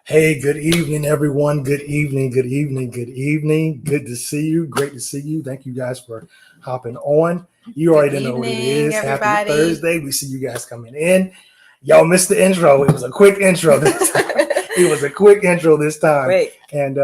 Hey, good evening, everyone. Good evening, good evening, good evening. Good to see you. Great to see you. Thank you guys for hopping on. You Good already know what it evening, is. Happy everybody. Thursday. We see you guys coming in. Y'all missed the intro. It was a quick intro this time. It was a quick intro this time. Wait, And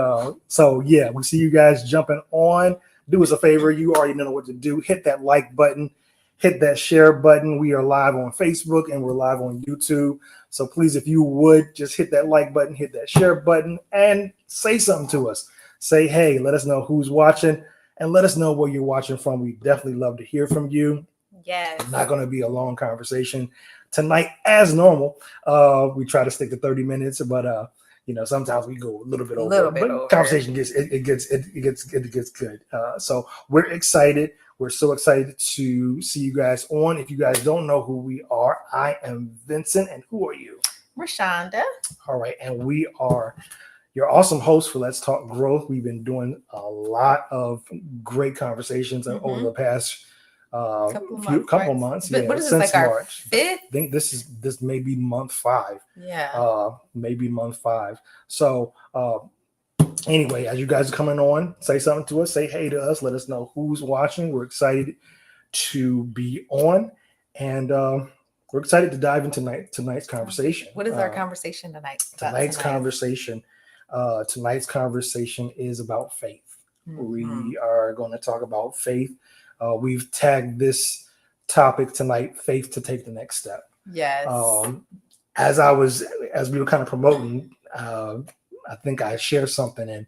yeah, we see you guys jumping on. Do us a favor. You already know what to do. Hit that like button. Hit that share button. We are live on Facebook and we're live on YouTube. So please, if you would, just hit that like button, hit that share button, and say something to us. Say, hey, let us know who's watching, and let us know where you're watching from. We definitely love to hear from you. yes. Not going to be a long conversation tonight, as normal. We try to stick to 30 minutes, but sometimes we go a little bit A over. little bit But over. conversation gets good. So we're excited. We're so excited to see you guys on. If you guys don't know who we are, I am Vincent, and who are you? Rashonda. All right, and we are your awesome host for Let's Talk Growth. We've been doing a lot of great conversations over the past couple months. But what is this, since like our March. fifth? I think this may be month 5. Yeah. Maybe month 5. So anyway, as you guys are coming on, say something to us, say hey to us, let us know who's watching. We're excited to be on, and we're excited to dive into tonight's conversation. What is our conversation tonight? Tonight's conversation is about faith. We are going to talk about faith. We've tagged this topic tonight, faith to take the next step. Yes. As we were kind of promoting, I think I shared something, and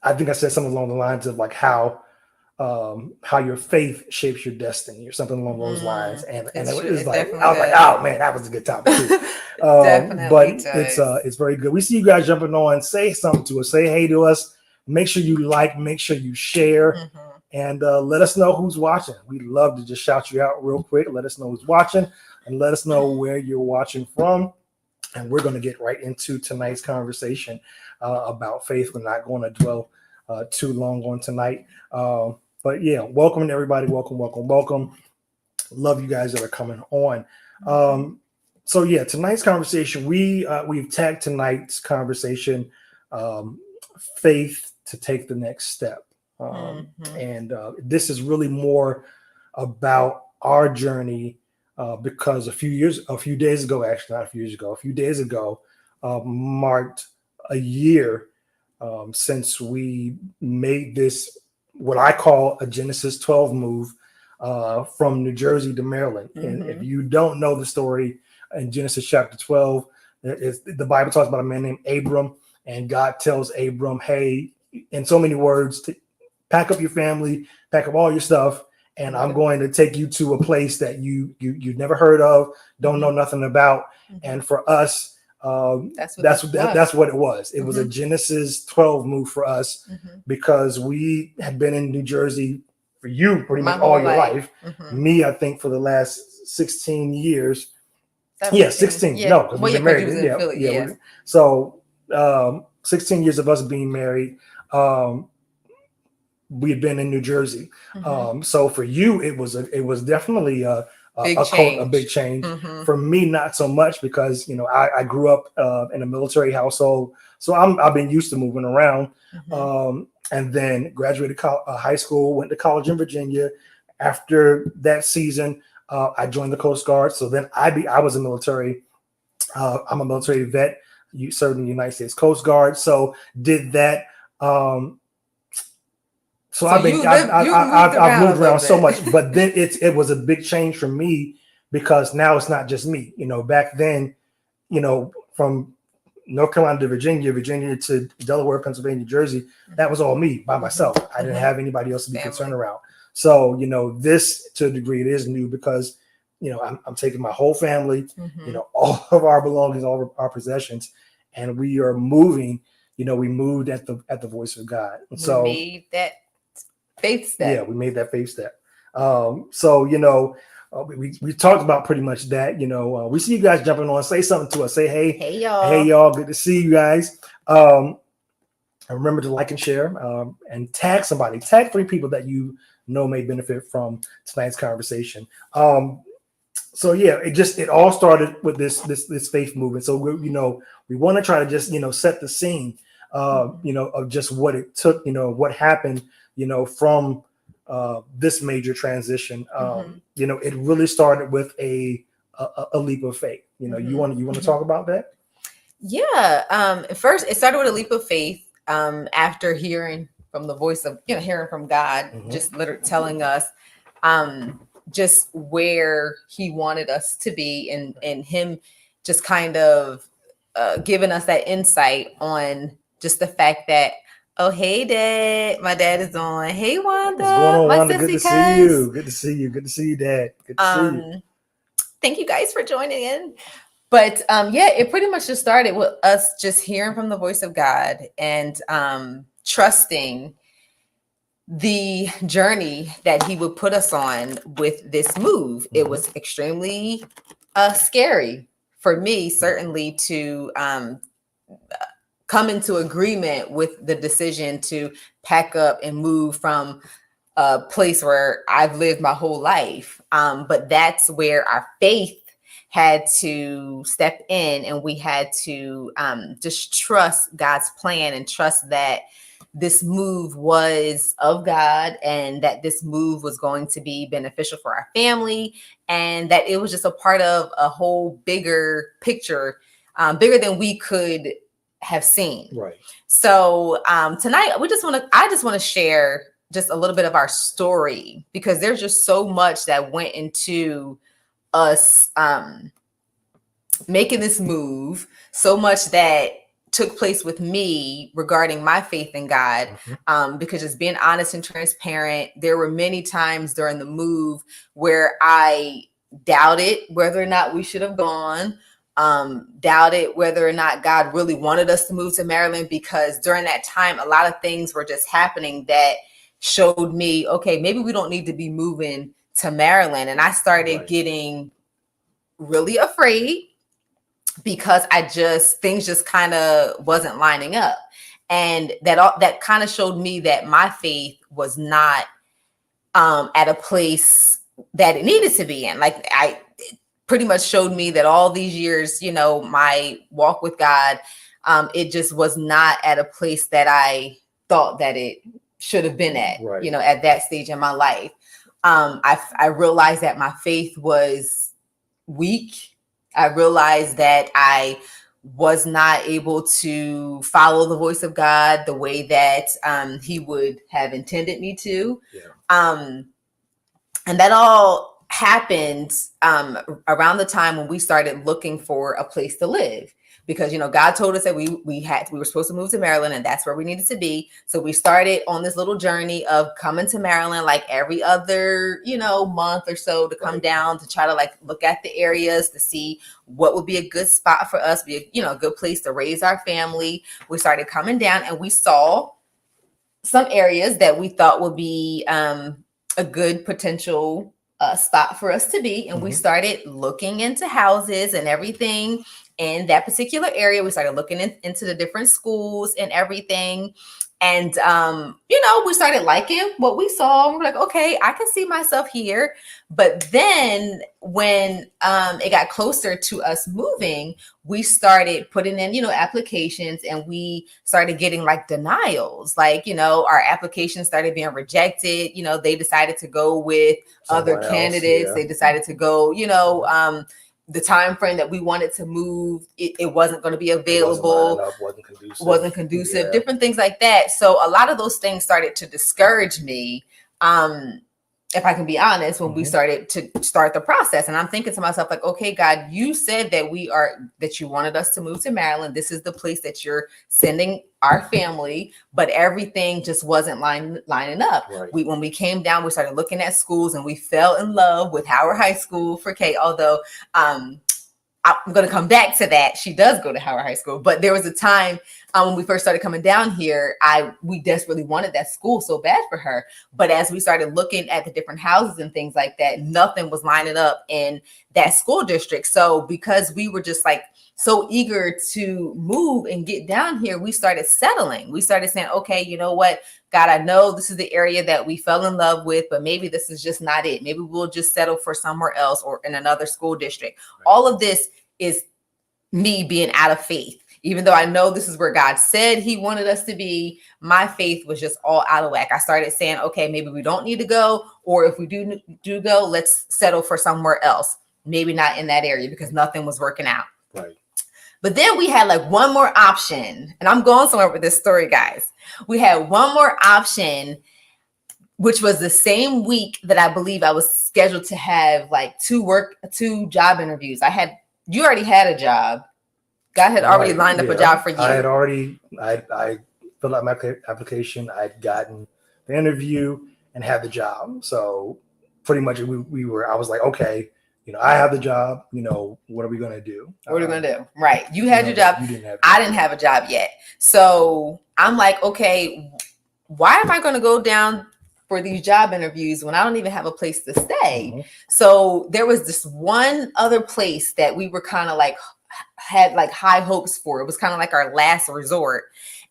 I think I said something along the lines of like how your faith shapes your destiny, or something along those lines. And it was like, I was like, oh man, that was a good topic too. But it's very good. We see you guys jumping on. Say something to us. Say hey to us. Make sure you like. Make sure you share. And let us know who's watching. We'd love to just shout you out real quick. Let us know who's watching, and let us know where you're watching from. And we're going to get right into tonight's conversation about faith. We're not going to dwell too long on tonight. But yeah, welcome everybody. Welcome. Love you guys that are coming on. So yeah, tonight's conversation, we've tagged tonight's conversation, faith to take the next step. And this is really more about our journey, because a few days ago marked a year since we made this, what I call a Genesis 12 move, from New Jersey to Maryland. And if you don't know the story, in Genesis chapter 12, the Bible talks about a man named Abram, and God tells Abram, hey, in so many words, to pack up your family, pack up all your stuff, and I'm going to take you to a place that you've never heard of, don't know nothing about. And for us, that's what it was. It was a Genesis 12 move for us, because we had been in New Jersey for you pretty much all your life. Me, I think for the last 16 years. 16. Yeah. No, because we've been married. So 16 years of us being married. We had been in New Jersey. So for you, it was definitely a big change. For me, not so much, because I grew up in a military household, so I've been used to moving around. And then graduated high school, went to college in Virginia. After that season, I joined the Coast Guard. So then I was a military. I'm a military vet. You served in the United States Coast Guard. So did that. So I've moved around so much, but then it was a big change for me, because now it's not just me. Back then, from North Carolina to Virginia to Delaware, Pennsylvania, Jersey, that was all me by myself. I didn't have anybody else to be concerned around. So, this, to a degree, it is new, because, I'm taking my whole family, all of our belongings, all of our possessions, and we are moving. We moved at the voice of God. And so we made that faith step. Yeah, we made that faith step. We talked about pretty much that. We see you guys jumping on. Say something to us. Say hey y'all. Good to see you guys. And remember to like and share, and tag somebody. Tag 3 people that may benefit from tonight's conversation. So yeah, it all started with this faith movement. So we want to try to just set the scene, of just what it took, what happened, from this major transition. It really started with a leap of faith. You want to talk about that? Yeah. First, it started with a leap of faith. After hearing from the voice of, hearing from God, just literally telling us, just where He wanted us to be, and Him just kind of giving us that insight on just the fact that, oh, hey, Dad, my dad is on. Hey, Wanda, what's going on, my Wanda? sissy Good to see you. Good to see you. Good to see you, Dad. Good to see you. Thank you guys for joining in. But yeah, it pretty much just started with us just hearing from the voice of God and trusting the journey that He would put us on with this move. It was extremely scary for me, certainly, to come into agreement with the decision to pack up and move from a place where I've lived my whole life. But that's where our faith had to step in, and we had to just trust God's plan and trust that this move was of God, and that this move was going to be beneficial for our family, and that it was just a part of a whole bigger picture, bigger than we could have seen. Right. So tonight I just want to share just a little bit of our story, because there's just so much that went into us making this move, so much that took place with me regarding my faith in God. Because just being honest and transparent, there were many times during the move where I doubted whether or not we should have gone, doubted whether or not God really wanted us to move to Maryland, because during that time, a lot of things were just happening that showed me, okay, maybe we don't need to be moving to Maryland. And I started getting really afraid, because things just kind of wasn't lining up. And that kind of showed me that my faith was not at a place that it needed to be in. Like, it pretty much showed me that all these years, my walk with God, it just was not at a place that I thought that it should have been at, at that stage in my life. I realized that my faith was weak. I realized that I was not able to follow the voice of God the way that He would have intended me to. And that all happened around the time when we started looking for a place to live. Because, God told us that we were supposed to move to Maryland, and that's where we needed to be. So we started on this little journey of coming to Maryland like every other, month or so, to come down to try to look at the areas to see what would be a good spot for us, be a good place to raise our family. We started coming down, and we saw some areas that we thought would be a good potential spot for us to be. And we started looking into houses and everything in that particular area. We started looking into the different schools and everything. And, we started liking what we saw. We're like, okay, I can see myself here. But then when it got closer to us moving, we started putting in, applications, and we started getting denials. Our applications started being rejected. They decided to go with other candidates. They decided to go, the time frame that we wanted to move, it wasn't going to be available, wasn't conducive, different things like that. So a lot of those things started to discourage me, if I can be honest, when we started to start the process. And I'm thinking to myself, okay, God, you said that you wanted us to move to Maryland. This is the place that you're sending our family, but everything just wasn't lining up. When we came down, we started looking at schools, and we fell in love with Howard High School for Kate, although I'm going to come back to that. She does go to Howard High School, but there was a time when we first started coming down here, we desperately wanted that school so bad for her. But as we started looking at the different houses and things like that, nothing was lining up in that school district. So because we were just so eager to move and get down here, we started settling. We started saying, okay, you know what? God, I know this is the area that we fell in love with, but maybe this is just not it. Maybe we'll just settle for somewhere else or in another school district. Right. All of this is me being out of faith. Even though I know this is where God said he wanted us to be, my faith was just all out of whack. I started saying, okay, maybe we don't need to go. Or if we do go, let's settle for somewhere else. Maybe not in that area because nothing was working out. Right. But then we had like one more option. And I'm going somewhere with this story, guys. We had one more option, which was the same week that I believe I was scheduled to have like two job interviews. You already had a job. God had already lined up a job for you. I filled out my application. I'd gotten the interview and had the job. So pretty much I was like, okay, I have the job, what are we going to do? What are we going to do? Right. You had your job. I didn't have a job yet. So I'm like, okay, why am I going to go down for these job interviews when I don't even have a place to stay? Mm-hmm. So there was this one other place that we were kind of like, had like high hopes for. It was kind of like our last resort.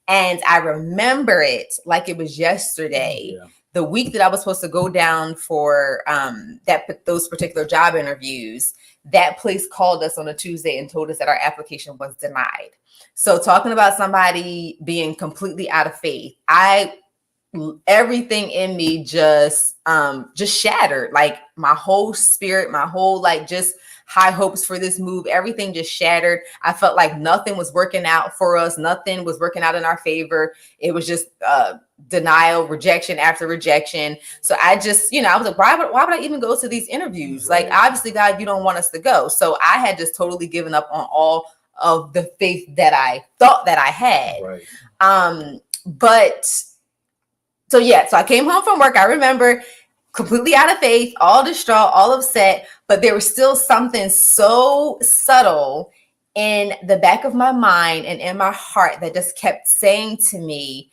And I remember it like it was yesterday. Yeah. The week that I was supposed to go down for those particular job interviews, that place called us on a Tuesday and told us that our application was denied. So talking about somebody being completely out of faith, everything in me just shattered. Like my whole spirit, my whole just high hopes for this move, everything just shattered. I felt like nothing was working out for us. Nothing was working out in our favor. It was just denial, rejection after rejection. So I just, I was like, why would I even go to these interviews? Right. Like, obviously, God, you don't want us to go. So I had just totally given up on all of the faith that I thought that I had. Right. So I came home from work. I remember completely out of faith, all distraught, all upset, but there was still something so subtle in the back of my mind and in my heart that just kept saying to me,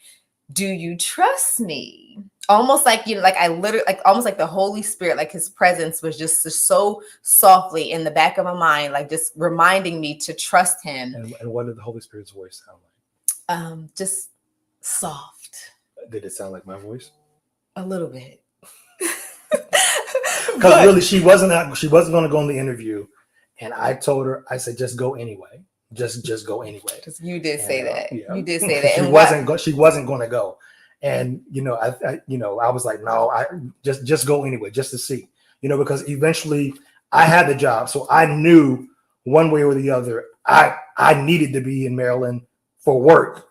do you trust me? Almost like, I literally, almost like the Holy Spirit, like his presence was just so softly in the back of my mind, like just reminding me to trust him. And what did the Holy Spirit's voice sound like? Just soft. Did it sound like my voice? A little bit. Because really, she wasn't going to go on the interview, and I told her, I said, just go anyway. Just go anyway. Because you did say that. Yeah. You did say that. She wasn't going to go, and I was like, no, I just go anyway, just to see, because eventually I had the job, so I knew one way or the other, I needed to be in Maryland for work,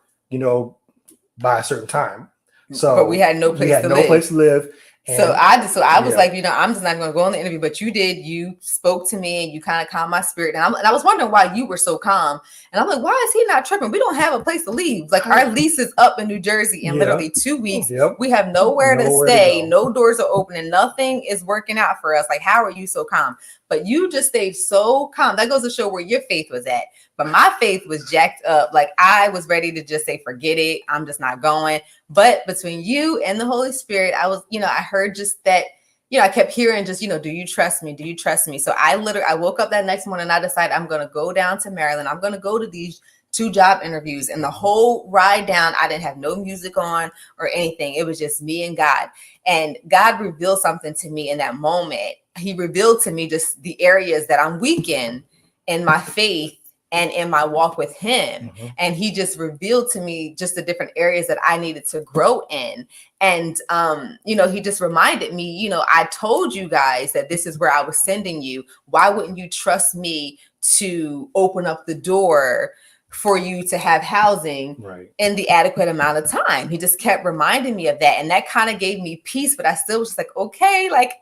by a certain time. So, but we had no place to live. And so I was like, I'm just not going to go on the interview, but you spoke to me and you kind of calmed my spirit. And I was wondering why you were so calm. And I'm like, why is he not tripping? We don't have a place to leave. Like our lease is up in New Jersey in literally 2 weeks. Yep. We have nowhere to stay. No doors are open and nothing is working out for us. Like, how are you so calm? But you just stayed so calm. That goes to show where your faith was at. But my faith was jacked up. Like I was ready to just say, forget it. I'm just not going. But between you and the Holy Spirit, I was, I heard just that, I kept hearing just, do you trust me? Do you trust me? So I woke up that next morning and I decided I'm going to go down to Maryland. I'm going to go to these 2 job interviews, and the whole ride down, I didn't have no music on or anything. It was just me and God. And God revealed something to me in that moment. He revealed to me just the areas that I'm weak in my faith and in my walk with him. Mm-hmm. And he just revealed to me just the different areas that I needed to grow in. And, he just reminded me, I told you guys that this is where I was sending you. Why wouldn't you trust me to open up the door for you to have housing in the adequate amount of time? He just kept reminding me of that. And that kind of gave me peace, but I still was just like, okay, like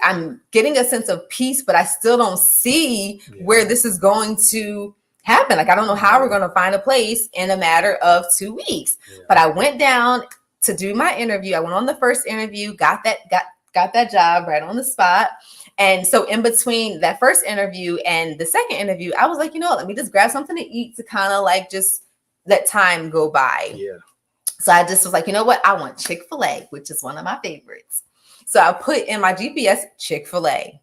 I'm getting a sense of peace, but I still don't see where this is going to happen. Like, I don't know how we're going to find a place in a matter of 2 weeks, but I went down to do my interview. I went on the first interview, got that job right on the spot. And so in between that first interview and the second interview, I was like, let me just grab something to eat to kind of like just let time go by. Yeah. So I just was like, you know what? I want Chick-fil-A, which is one of my favorites. So I put in my GPS Chick-fil-A.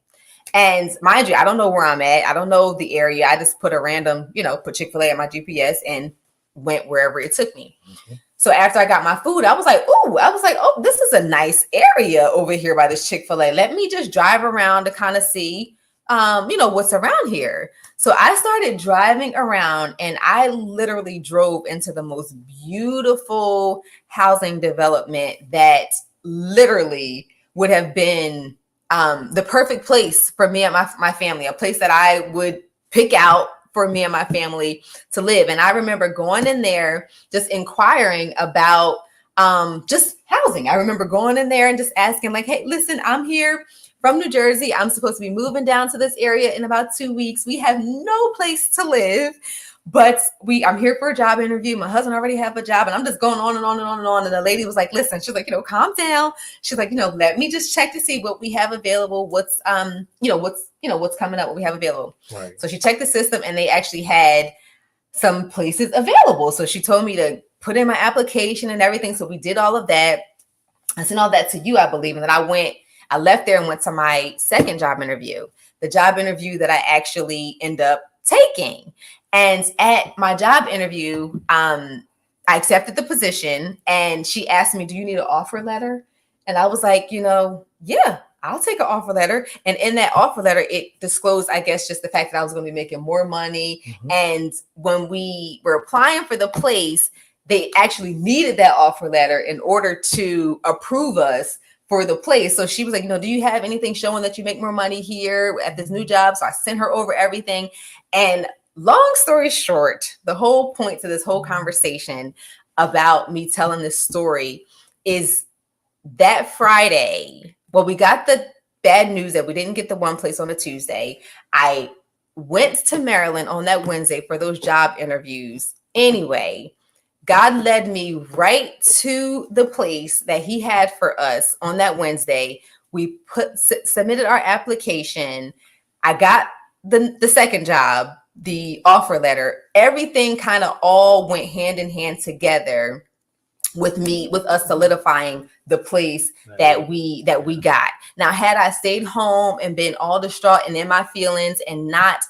And mind you, I don't know where I'm at. I don't know the area. I just put a random, put Chick-fil-A on my GPS and went wherever it took me. Mm-hmm. So after I got my food, I was like, oh, this is a nice area over here by this Chick-fil-A. Let me just drive around to kind of see, what's around here. So I started driving around, and I literally drove into the most beautiful housing development that literally would have been the perfect place for me and my family, a place that I would pick out for me and my family to live. And I remember going in there, just inquiring about just housing. I remember going in there and just asking like, hey, listen, I'm here from New Jersey. I'm supposed to be moving down to this area in about 2 weeks. We have no place to live, but I'm here for a job interview. My husband already have a job, and I'm just going on and on and on and on. And the lady was like, listen, she's like, calm down. She's like, let me just check to see what we have available. What's coming up, what we have available. Right. So she checked the system, and they actually had some places available. So she told me to put in my application and everything. So we did all of that. I sent all that to you, I believe. And then I left there and went to my second job interview, the job interview that I actually end up taking. And at my job interview, I accepted the position, and she asked me, do you need an offer letter? And I was like, yeah, I'll take an offer letter. And in that offer letter, it disclosed, I guess, just the fact that I was going to be making more money. Mm-hmm. And when we were applying for the place, they actually needed that offer letter in order to approve us for the place. So she was like, do you have anything showing that you make more money here at this new job? So I sent her over everything. And long story short, the whole point to this whole conversation about me telling this story is that Friday, well, we got the bad news that we didn't get the one place on a Tuesday. I went to Maryland on that Wednesday for those job interviews. Anyway, God led me right to the place that he had for us on that Wednesday. We submitted our application. I got the second job, the offer letter. Everything kind of all went hand in hand together with us solidifying the place that we got. Now, had I stayed home and been all distraught and in my feelings and not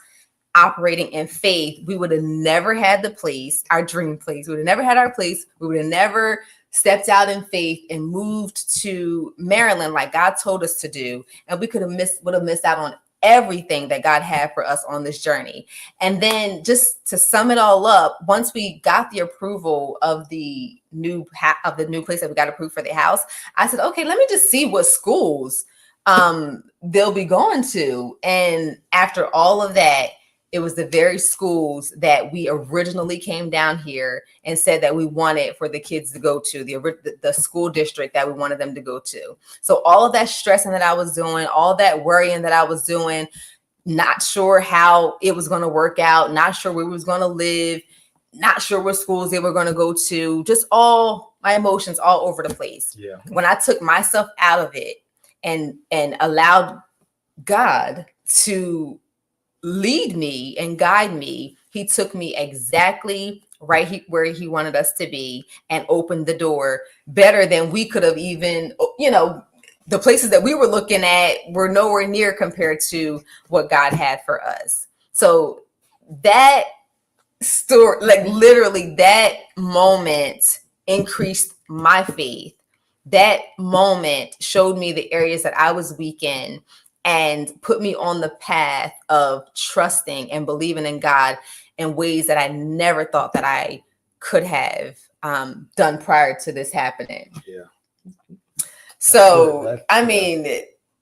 operating in faith, we would have never had the place, our dream place. We would have never had our place. We would have never stepped out in faith and moved to Maryland like God told us to do. And we would have missed out on everything that God had for us on this journey. And then just to sum it all up, once we got the approval of the new place that we got approved for the house, I said, okay, let me just see what schools they'll be going to. And after all of that, it was the very schools that we originally came down here and said that we wanted for the kids to go to, the school district that we wanted them to go to. So all of that stressing that I was doing, all that worrying that I was doing, not sure how it was going to work out, not sure where we was going to live, not sure what schools they were going to go to, just all my emotions all over the place. Yeah. When I took myself out of it and allowed God to lead me and guide me, he took me exactly right where he wanted us to be and opened the door better than we could have even, the places that we were looking at were nowhere near compared to what God had for us. So that story, like literally that moment increased my faith. That moment showed me the areas that I was weak in and put me on the path of trusting and believing in God in ways that I never thought that I could have done prior to this happening. Yeah. So, I mean,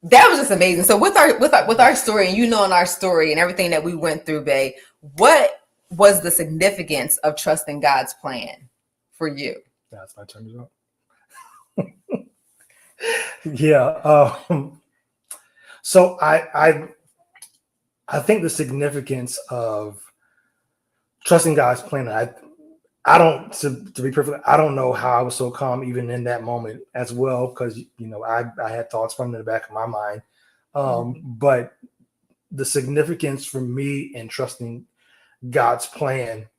that was just amazing. So with our story, and knowing our story and everything that we went through, Bae, what was the significance of trusting God's plan for you? That's my turn to go. Yeah. So I think the significance of trusting God's plan, I don't, to be perfect, I don't know how I was so calm even in that moment as well, because I had thoughts from in the back of my mind. But the significance for me in trusting God's plan,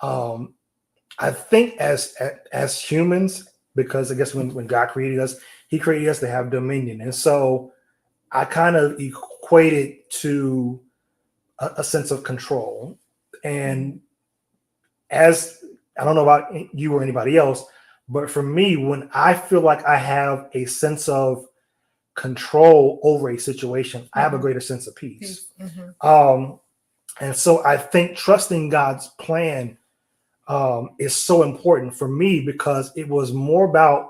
I think as humans, because I guess when God created us, he created us to have dominion. And so I kind of equate it to a sense of control. And as I don't know about you or anybody else, But for me, when I feel like I have a sense of control over a situation, I have a greater sense of peace. And so I think trusting God's plan is so important for me, because it was more about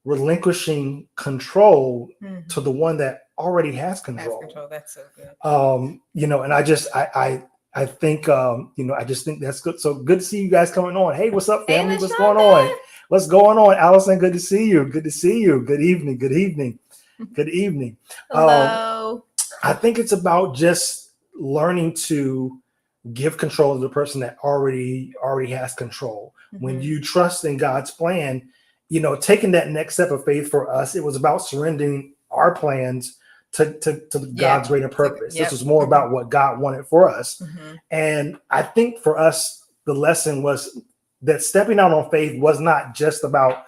relinquishing control to the one that already has control. That's so good. And I think, I just think that's good. So good to see you guys coming on. Hey, what's up, family? What's going on? What's going on? Allison, good to see you. Good to see you. Good evening. Good evening. Good evening. Hello. I think it's about just learning to give control to the person that already has control. When you trust in God's plan, taking that next step of faith for us, it was about surrendering our plans to God's greater purpose. This was more about what God wanted for us. And I think for us, the lesson was that stepping out on faith was not just about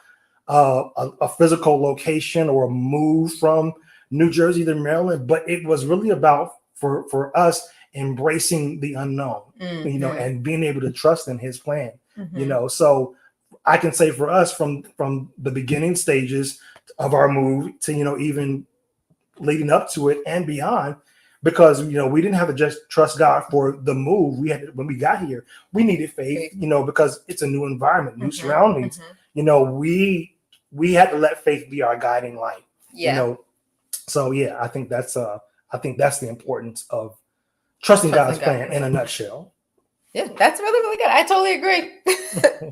a physical location or a move from New Jersey to Maryland, but it was really about for us embracing the unknown, and being able to trust in his plan. So I can say for us, from the beginning stages of our move to even leading up to it and beyond, because we didn't have to just trust God for the move. We had when we got here, we needed faith, because it's a new environment, new surroundings. We had to let faith be our guiding light. So I think that's the importance of trusting God's plan in a nutshell. Yeah, that's really, really good. I totally agree.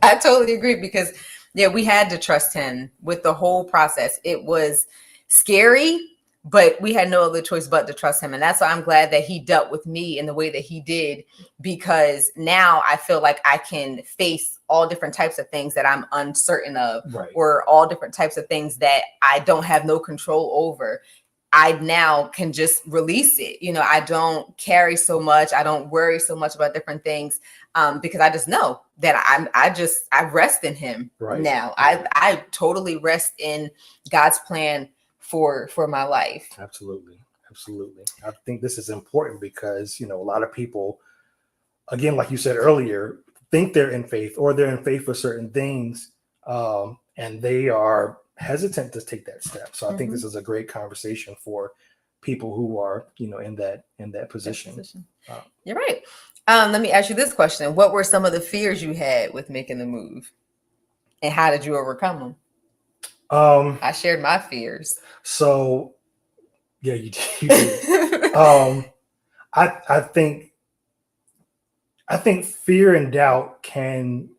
I totally agree, because we had to trust him with the whole process. It was scary, but we had no other choice but to trust him. And that's why I'm glad that he dealt with me in the way that he did, because now I feel like I can face all different types of things that I'm uncertain of, or all different types of things that I don't have no control over. I now can just release it. I don't carry so much. I don't worry so much about different things, because I just know that I rest in him now. I totally rest in God's plan for my life. Absolutely. I think this is important because, a lot of people, again, like you said earlier, think they're in faith, or they're in faith for certain things, and they are hesitant to take that step. So I think this is a great conversation for people who are, in that position. You're right. Let me ask you this question. What were some of the fears you had with making the move, and how did you overcome them? I shared my fears. So yeah, you did. I think fear and doubt can,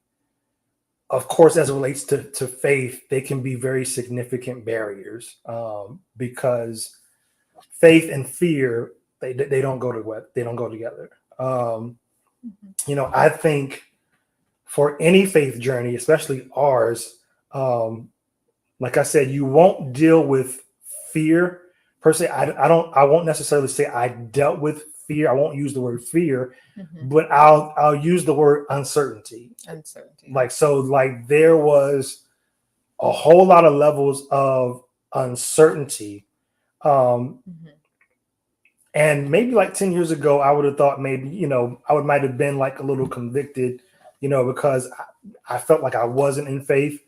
of course, as it relates to faith, they can be very significant barriers, because faith and fear, they don't go together. I think for any faith journey, especially ours, like I said, you won't deal with fear per se. I won't necessarily say I dealt with fear. I won't use the word fear, but I'll use the word uncertainty. Like there was a whole lot of levels of uncertainty. And maybe like 10 years ago, I would have thought maybe, I might have been like a little convicted, because I felt like I wasn't in faith.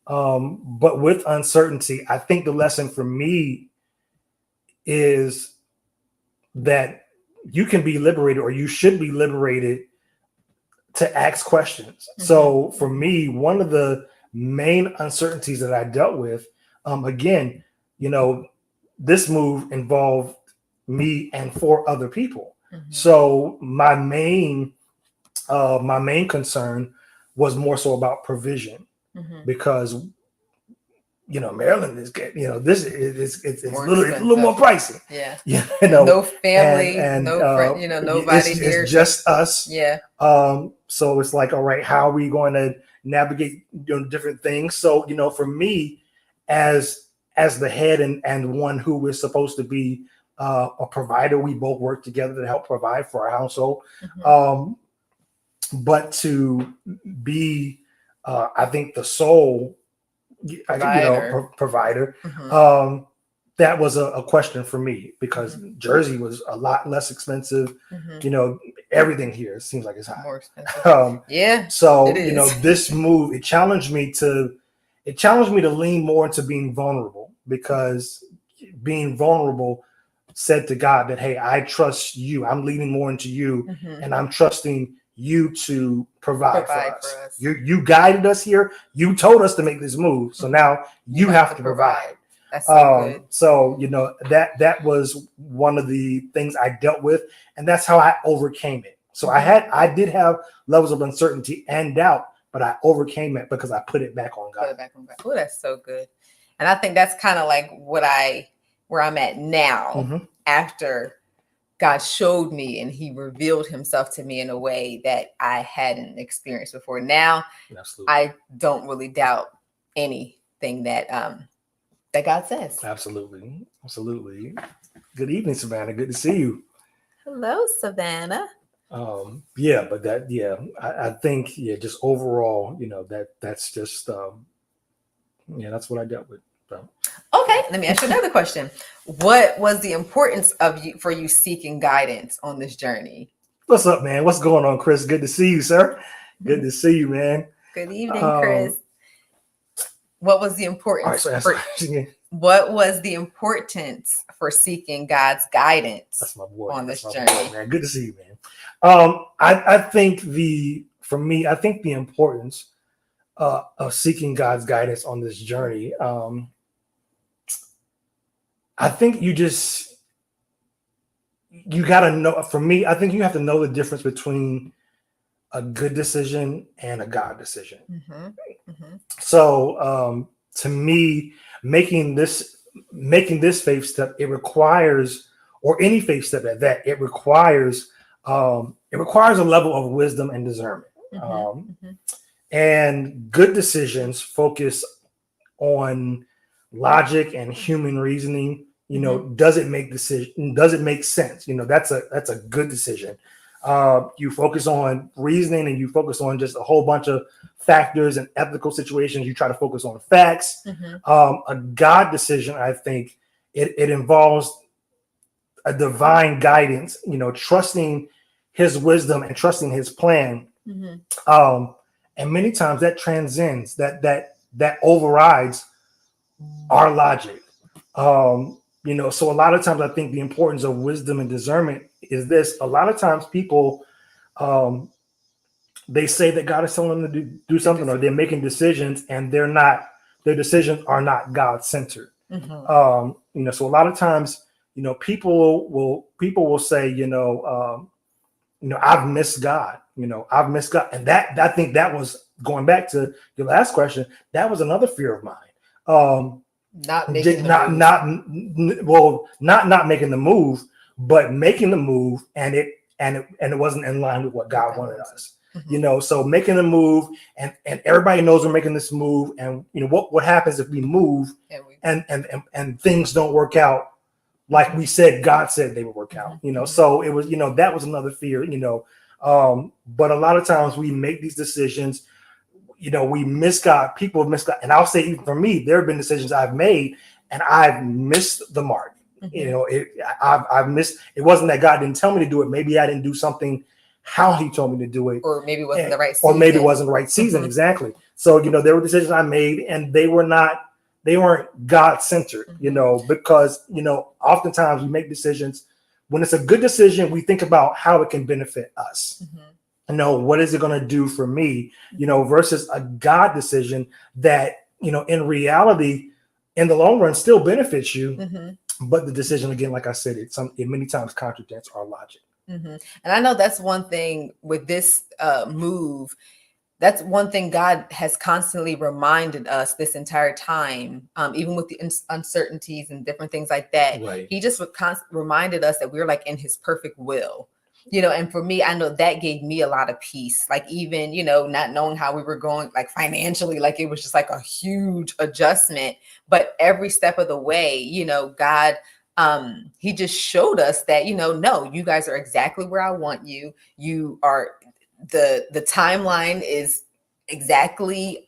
But with uncertainty, I think the lesson for me is that you can be liberated, or you should be liberated, to ask questions. So for me, one of the main uncertainties that I dealt with, again, this move involved me and 4 other people. So my main concern was more so about provision, because Maryland is getting, this is it's a little more pricey. No family, and no friend, nobody here. It's just us. So it's like, all right, how are we going to navigate different things? So for me, as the head and one who is supposed to be a provider, we both work together to help provide for our household. But to be, I think, the sole provider, that was a question for me, because Jersey was a lot less expensive. Everything here seems like it's high. More expensive. So this move, it challenged me to it challenged me to lean more into being vulnerable, because being vulnerable said to God that, hey, I trust you. I'm leaning more into you, and I'm trusting you to provide for us. You guided us here. You told us to make this move. So now you have to provide. That's so good. So, that was one of the things I dealt with, and that's how I overcame it. So I did have levels of uncertainty and doubt, but I overcame it because I put it back on God. Oh, that's so good. And I think that's kind of like where I'm at now, after God showed me and he revealed himself to me in a way that I hadn't experienced before. Now, absolutely, I don't really doubt anything that God says. Absolutely. Good evening, Savannah. Good to see you. Hello, Savannah. I think, just overall, that's just, that's what I dealt with. So. Okay, let me ask you another question. What was the importance for you seeking guidance on this journey? What's up, man? What's going on, Chris? Good to see you, sir. Good to see you, man. Good evening, Chris. What was the importance? What was the importance for seeking God's guidance on this journey? Man. Good to see you, man. I think the importance of seeking God's guidance on this journey, I think you got to know, for me, I think you have to know the difference between a good decision and a God decision. So to me, making this faith step, it requires, or any faith step at that, it requires a level of wisdom and discernment. And good decisions focus on logic and human reasoning. Does it make sense? That's a good decision. You focus on reasoning, and you focus on just a whole bunch of factors and ethical situations. You try to focus on facts. A God decision, I think it involves a divine guidance, trusting his wisdom and trusting his plan. And many times that transcends, that overrides our logic. So a lot of times I think the importance of wisdom and discernment is this. A lot of times people, they say that God is telling them to do something, or they're making decisions, and their decisions are not God-centered. So a lot of times, people will say, I've missed God. I've missed God. And that, I think that was, going back to your last question, that was another fear of mine. Not making the move, but making the move, and it wasn't in line with what God wanted us. So making the move, and everybody knows we're making this move, and what happens if we move and things don't work out like we said God said they would work out. So it was, that was another fear. But a lot of times we make these decisions, we miss God. People have missed God. And I'll say, even for me, there have been decisions I've made and I've missed the mark. I've missed. It wasn't that God didn't tell me to do it. Maybe I didn't do something how he told me to do it. Or maybe it wasn't the right season. Or maybe it wasn't the right season. Exactly. So, there were decisions I made, and they weren't God-centered, because, oftentimes we make decisions. When it's a good decision, we think about how it can benefit us. What is it going to do for me, versus a God decision that, in reality, in the long run, still benefits you. But the decision, again, like I said, it many times contradicts our logic. And I know that's one thing with this move. That's one thing God has constantly reminded us this entire time, even with the uncertainties and different things like that. Right. He just reminded us that we're like in his perfect will. And for me, I know that gave me a lot of peace. Like, even, not knowing how we were going, like financially, like it was just like a huge adjustment. But every step of the way, God, he just showed us that, no, you guys are exactly where I want you. You are, the timeline is exactly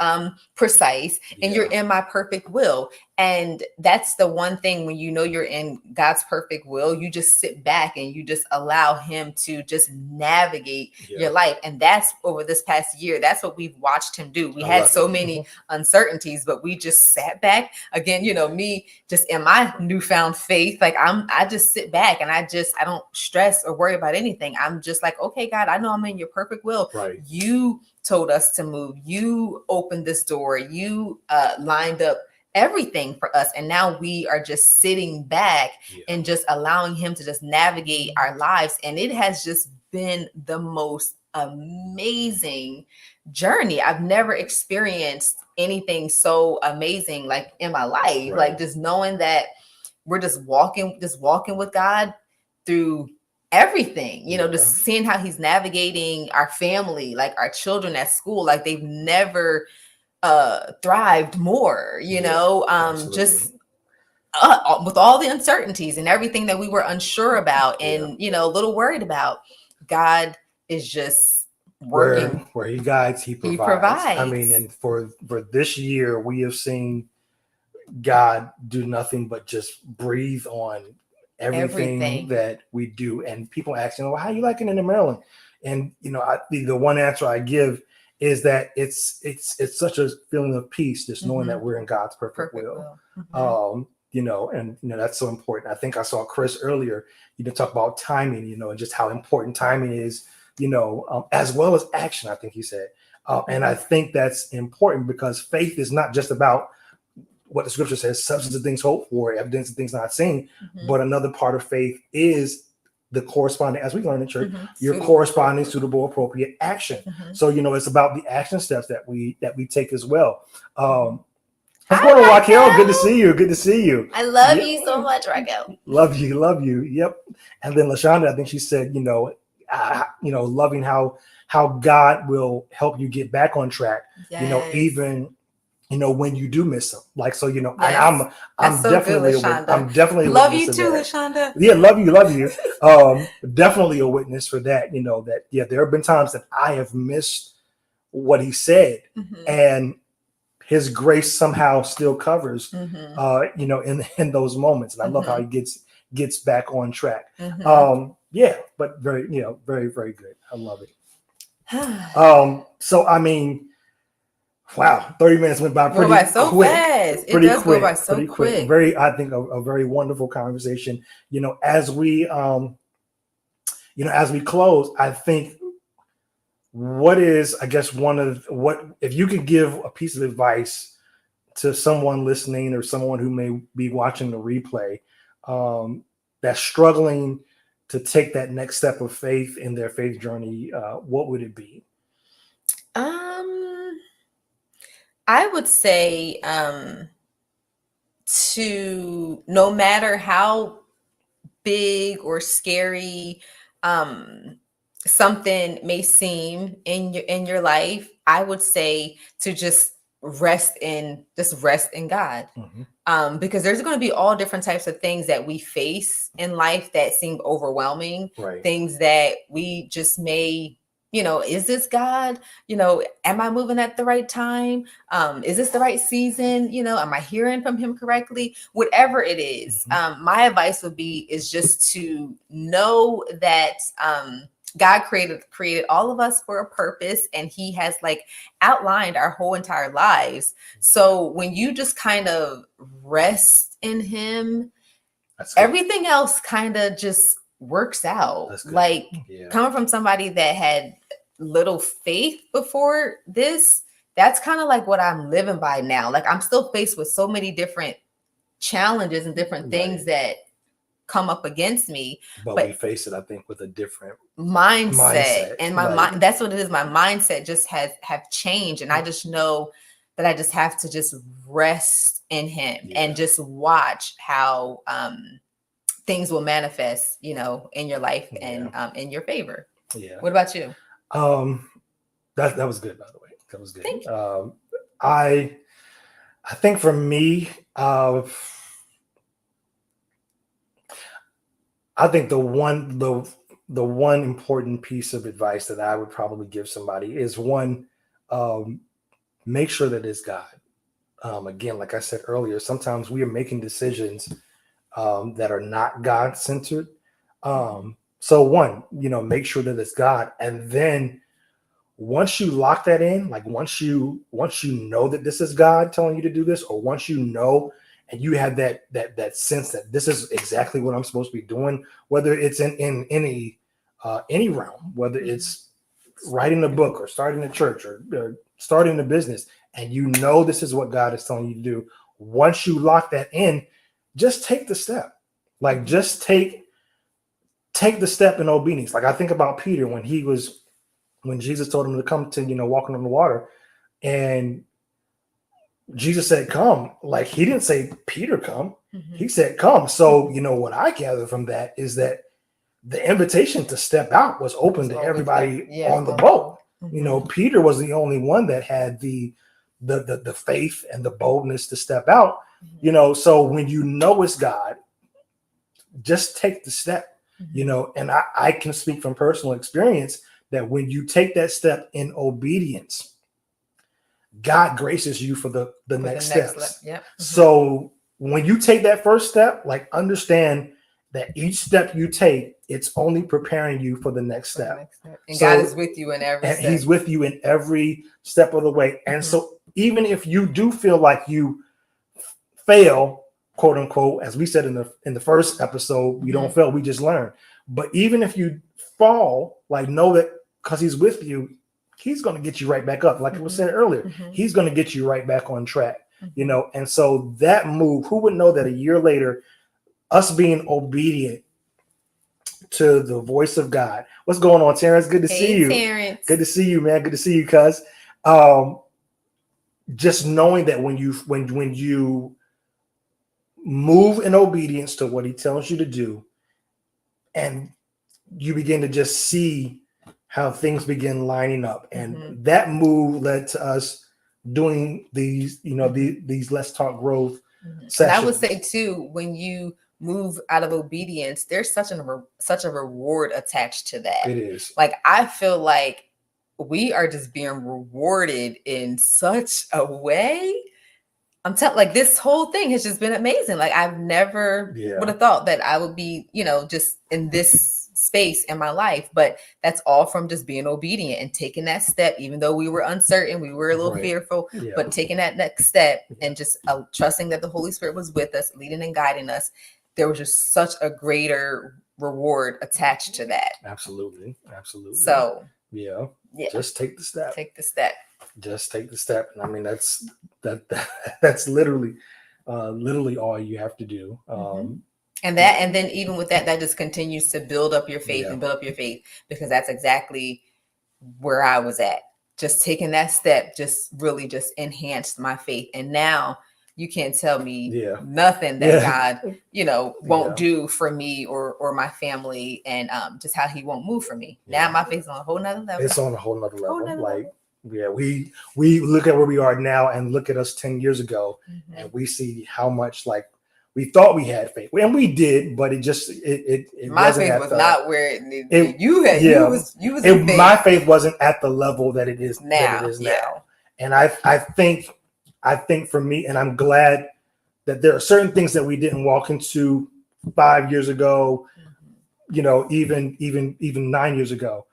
precise, and you're in my perfect will. And that's the one thing, when you know you're in God's perfect will, you just sit back and you just allow him to just navigate your life. And that's over this past year. That's what we've watched him do. We had so many uncertainties, but we just sat back. Again, me just in my newfound faith, like I just sit back and I don't stress or worry about anything. I'm just like, okay, God, I know I'm in your perfect will. Right. You told us to move. You opened this door. You lined up everything for us, and now we are just sitting back and just allowing him to just navigate our lives. And it has just been the most amazing journey. I've never experienced anything so amazing like in my life. Like just knowing that we're just walking with God through everything, just seeing how he's navigating our family, like our children at school, like they've never thrived more, just with all the uncertainties and everything that we were unsure about and a little worried about. God is just working. Where he guides, he provides. I mean, and for this year, we have seen God do nothing but just breathe on everything that we do. And people asking, well, how are you liking it in Maryland? And the one answer I give is that it's such a feeling of peace, just knowing that we're in God's perfect will. And that's so important. I think I saw Chris earlier, talk about timing, and just how important timing is, as well as action, I think he said. And I think that's important because faith is not just about what the scripture says, substance of things hoped for, evidence of things not seen. But another part of faith is the corresponding, as we learn in church, your corresponding suitable, appropriate action. So, it's about the action steps that we take as well. What's going on, Raquel? Good to see you. Good to see you. I love you so much, Raquel. Love you. Yep. And then LaShonda, I think she said, loving how God will help you get back on track. Even when you do miss them, like, so, and I'm so definitely, I'm definitely love you too, LaShonda. Yeah, love you. Definitely a witness for that. There have been times that I have missed what he said, and his grace somehow still covers, in those moments. And I love how he gets back on track. But very, very, very good. I love it. So, I mean, wow, 30 minutes went by pretty quick. Fast. It does go by so quick. Very, I think a very wonderful conversation. As we close, I think what is, I guess, if you could give a piece of advice to someone listening or someone who may be watching the replay, that's struggling to take that next step of faith in their faith journey, what would it be? I would say to, no matter how big or scary something may seem in your life, I would say to just rest in God. Because there's going to be all different types of things that we face in life that seem overwhelming, things that we just may, is this God? Am I moving at the right time? Is this the right season? Am I hearing from him correctly? Whatever it is, my advice would be is just to know that God created all of us for a purpose, and he has outlined our whole entire lives. So when you just kind of rest in him, everything else kind of just works out. Coming from somebody that had little faith before this, that's kind of like what I'm living by now. I'm still faced with so many different challenges and different things that come up against me, but we face it, I think, with a different mindset. And my mind, that's what it is. My mindset just have changed, and I just know that I just have to just rest in him and just watch how things will manifest, in your life and in your favor. What about you? That was good, by the way. That was good. Thank you. I think for me, I think the one important piece of advice that I would probably give somebody is one, make sure that it's God. again, like I said earlier, sometimes we are making decisions that are not God centered. So one, make sure that it's God, and then once you lock that in, like once you know that this is God telling you to do this, or once you know and you have that sense that this is exactly what I'm supposed to be doing, whether it's in any realm, whether it's writing a book or starting a church or starting a business, and this is what God is telling you to do. Once you lock that in, just take the step. Like just take the step in obedience. Like I think about Peter when Jesus told him to come to, walking on the water, and Jesus said, come. Like he didn't say, Peter, come. He said, come. So, what I gather from that is that the invitation to step out was open to everybody on the boat. Peter was the only one that had the faith and the boldness to step out. So when it's God, just take the step. And I can speak from personal experience that when you take that step in obedience, God graces you for the next steps. So when you take that first step, like understand that each step you take, it's only preparing you for the next step. And so, God is with you in every step. He's with you in every step of the way. And so even if you do feel like you fail, quote unquote, as we said in the first episode, we don't fail, we just learn. But even if you fall, like know that because he's with you, he's going to get you right back up. Like it was said earlier, he's going to get you right back on track, And so that move, who would know that a year later, us being obedient to the voice of God. What's going on, Terrence? Good to see you. Terrence. Good to see you, man. Good to see you, cuz. Just knowing that when you move in obedience to what he tells you to do, and you begin to just see how things begin lining up. And that move led to us doing these, these Let's Talk Growth sessions. And I would say too, when you move out of obedience, there's such a reward attached to that. It is. Like, I feel like we are just being rewarded in such a way. I'm telling, like, this whole thing has just been amazing. Like, I've never would have thought that I would be, just in this space in my life, but that's all from just being obedient and taking that step, even though we were uncertain, we were a little fearful, but taking that next step and just trusting that the Holy Spirit was with us, leading and guiding us. There was just such a greater reward attached to that. Absolutely. So just take the step. Just take the step. And I mean, that's literally all you have to do. And then even with that just continues to build up your faith and build up your faith, because that's exactly where I was at. Just taking that step just really just enhanced my faith. And now you can't tell me nothing that God, won't do for me or my family, and just how he won't move for me. Now my faith's on a whole nother level. It's on a whole nother level. We look at where we are now and look at us 10 years ago, and we see how much we thought we had faith, and we did, but it my faith was not where it needed. You was my faith wasn't at the level that it is now. And I think for me, and I'm glad that there are certain things that we didn't walk into 5 years ago, even 9 years ago,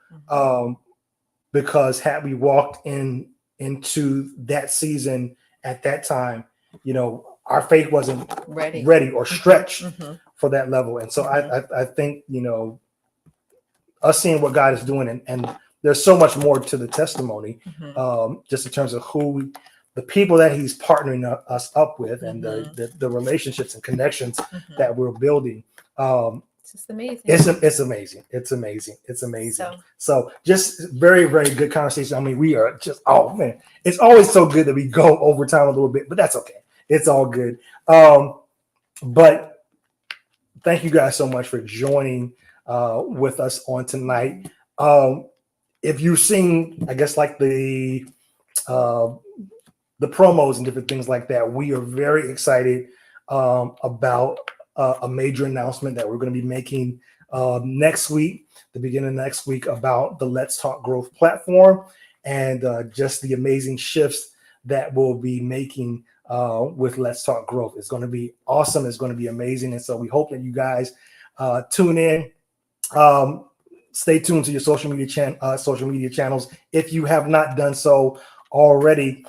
because had we walked into that season at that time, our faith wasn't ready or stretched for that level. And so I think, us seeing what God is doing, and there's so much more to the testimony, just in terms of the people that he's partnering us up with, and the relationships and connections that we're building. It's just amazing. It's amazing. So just very, very good conversation. I mean, we are just, oh man, it's always so good that we go over time a little bit, but that's okay. It's all good. But thank you guys so much for joining with us on tonight. If you've seen, I guess, like the promos and different things like that, we are very excited about a major announcement that we're going to be making next week, the beginning of next week, about the Let's Talk Growth platform, and just the amazing shifts that we'll be making with Let's Talk Growth. It's going to be awesome. It's going to be amazing. And so we hope that you guys tune in. Stay tuned to your social media channels. If you have not done so already,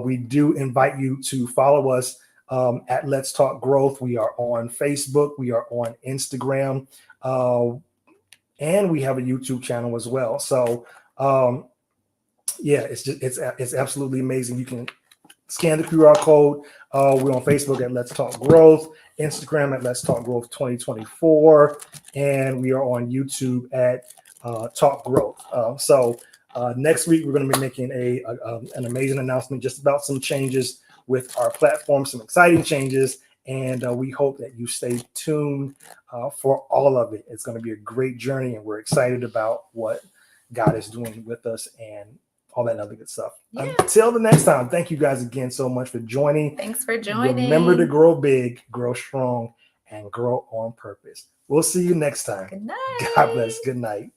we do invite you to follow us at Let's Talk Growth. We are on Facebook. We are on Instagram. And we have a YouTube channel as well. So yeah, it's absolutely amazing. You can scan the QR code. We're on Facebook at Let's Talk Growth, Instagram at Let's Talk Growth 2024, and we are on YouTube at Talk Growth. So next week we're going to be making an amazing announcement just about some changes with our platform, some exciting changes, and we hope that you stay tuned for all of it. It's going to be a great journey, and we're excited about what God is doing with us and all that other good stuff. Yeah. Until the next time, thank you guys again so much for joining. Thanks for joining. Remember to grow big, grow strong, and grow on purpose. We'll see you next time. Good night. God bless. Good night.